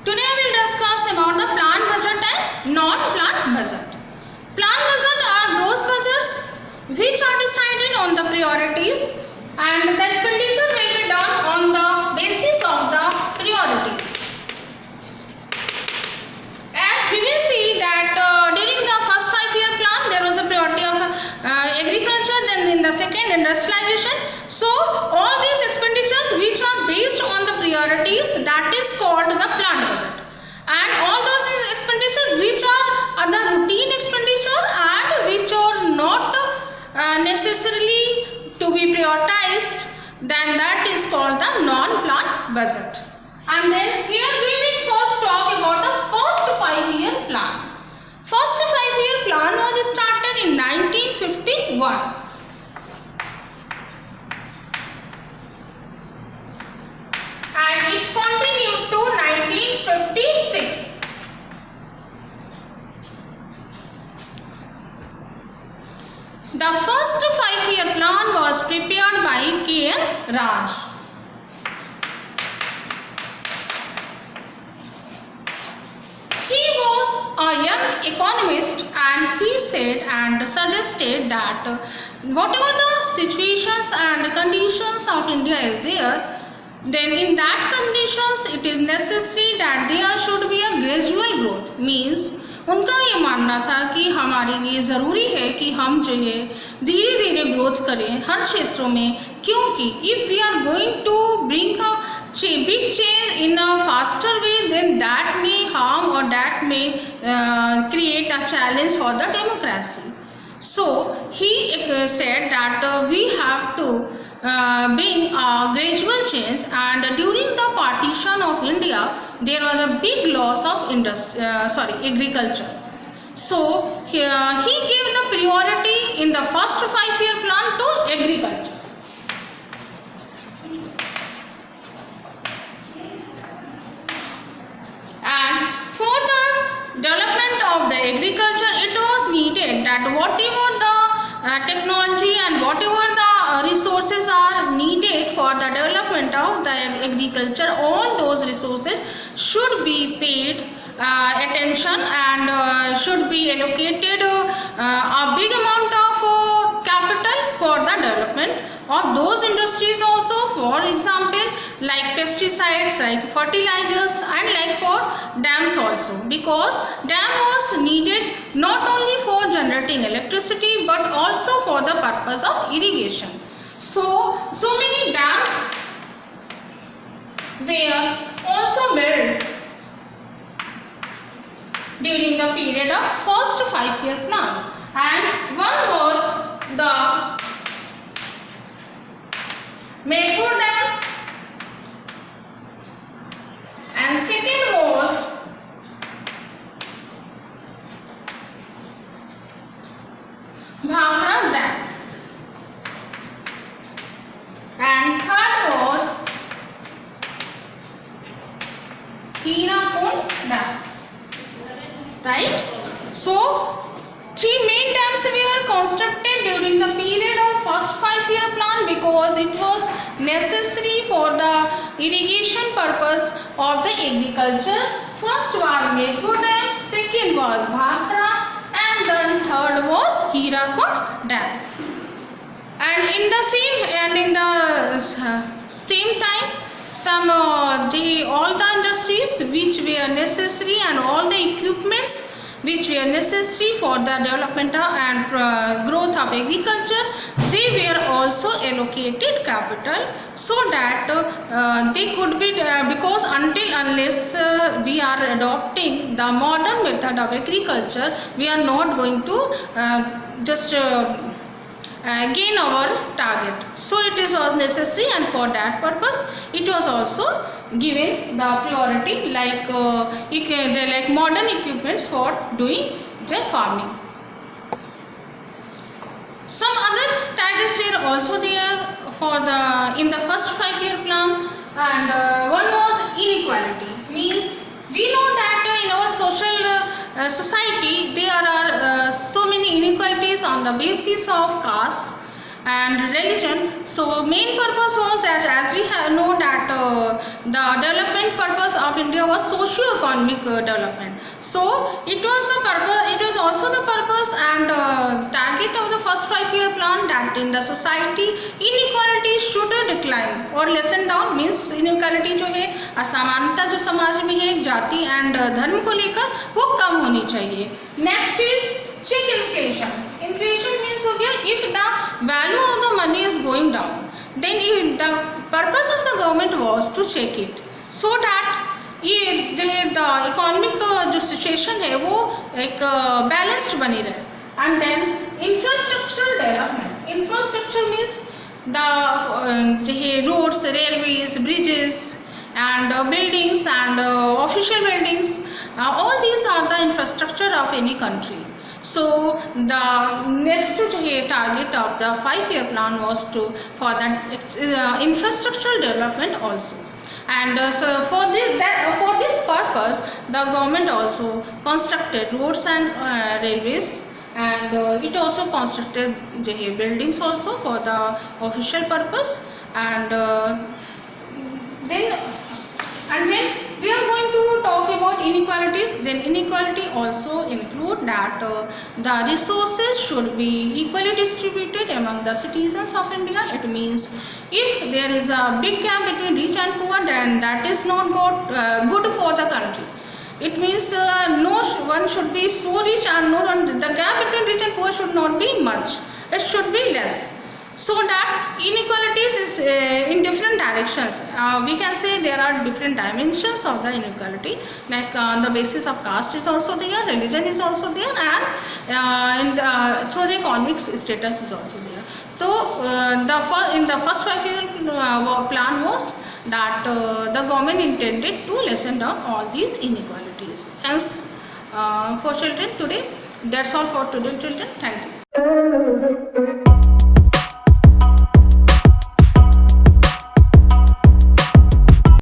Today we will discuss about the planned budget and non-planned budget. Planned budget are those budgets which are decided on the priorities and the expenditure will be done on the basis of the priorities. As we will see that during the first 5-year plan there was a priority of agriculture, then in the second industrialization. So all these expenditures which are based on the priorities, that is called the planned budget, and all those expenditures which are the routine expenditure and which are not necessarily to be prioritized, then that is called the non-planned budget. And then here we will first talk about the first 5-year plan. First 5-year plan was started in 1951. And it continued to 1956. The first 5-year plan was prepared by K.M. Raj. He was a young economist and he said and suggested that whatever the situations and conditions of India is there, then in that conditions it is necessary that there should be a gradual growth. Means उनका ये मानना था कि हमारे लिए ज़रूरी है कि हम जो है धीरे धीरे ग्रोथ करें हर क्षेत्रों में, क्योंकि if we are going to bring a big change in a faster way, then that may harm or that may create a challenge for the democracy. So he said that we have to bring a gradual change, and during the partition of India there was a big loss of agriculture. So he gave the priority in the first 5-year plan to agriculture. And for the development of the agriculture, it was needed that whatever the technology and whatever the resources are needed for the development of the agriculture, all those resources should be paid attention and should be allocated a big amount of capital for the development of those industries also, for example like pesticides, like fertilizers, and like for dams also, because dam was needed not only for generating electricity but also for the purpose of irrigation. So many dams were also built during the period of first 5-year plan, and one was the Mettur Dam, and second was Bhakra Dam, and third was Hirakud Dam. Right? So 3 main dams were constructed during the period of first 5-year plan because it was necessary for the irrigation purpose of the agriculture. First was Mettur Dam, second was Bhakra, and then third was Hirakud Dam. And in the same time, all the industries which were necessary and all the equipments which were necessary for the development and growth of agriculture, they were also allocated capital so that they could be because unless we are adopting the modern method of agriculture, we are not going to gain our target. So it was necessary, and for that purpose it was also given the priority like modern equipments for doing the farming. Some other targets were also there in the first 5-year plan, and one was inequality. Means we know that in our society there are so many inequalities on the basis of caste, and religion. So main purpose was that, as we know that the development purpose of India was socio-economic development. So it was the purpose, it was also the purpose and target of the first 5-year plan that in the society inequality should decline or lessen down. Means inequality जो है, असमानता जो समाज में है जाति and धर्म को लेकर, वो कम होनी चाहिए. Next is check inflation. Inflation means हो गया if the value of the money is going down, then the purpose of the government was to check it so that ये जो है the economic जो situation है वो एक balanced बनी रहे. And then infrastructural development. Infrastructure means the जो है roads, railways, bridges and buildings and official buildings. All these are the infrastructure of any country. So the next target of the 5-year plan was to for that infrastructural development also. And so for this purpose the government also constructed roads and railways, and it also constructed buildings also for the official purpose. And when we are going to talk about inequalities, then inequality also include that the resources should be equally distributed among the citizens of India. It means if there is a big gap between rich and poor, then that is not good for the country. It means no one should be so rich and no one, the gap between rich and poor should not be much, it should be less. So that inequalities is in different directions. We can say there are different dimensions of the inequality, like on the basis of caste is also there, religion is also there, and through the economic status is also there. So in the first 5-year plan was that the government intended to lessen down all these inequalities. Thanks for children today. That's all for today, children. Thank you.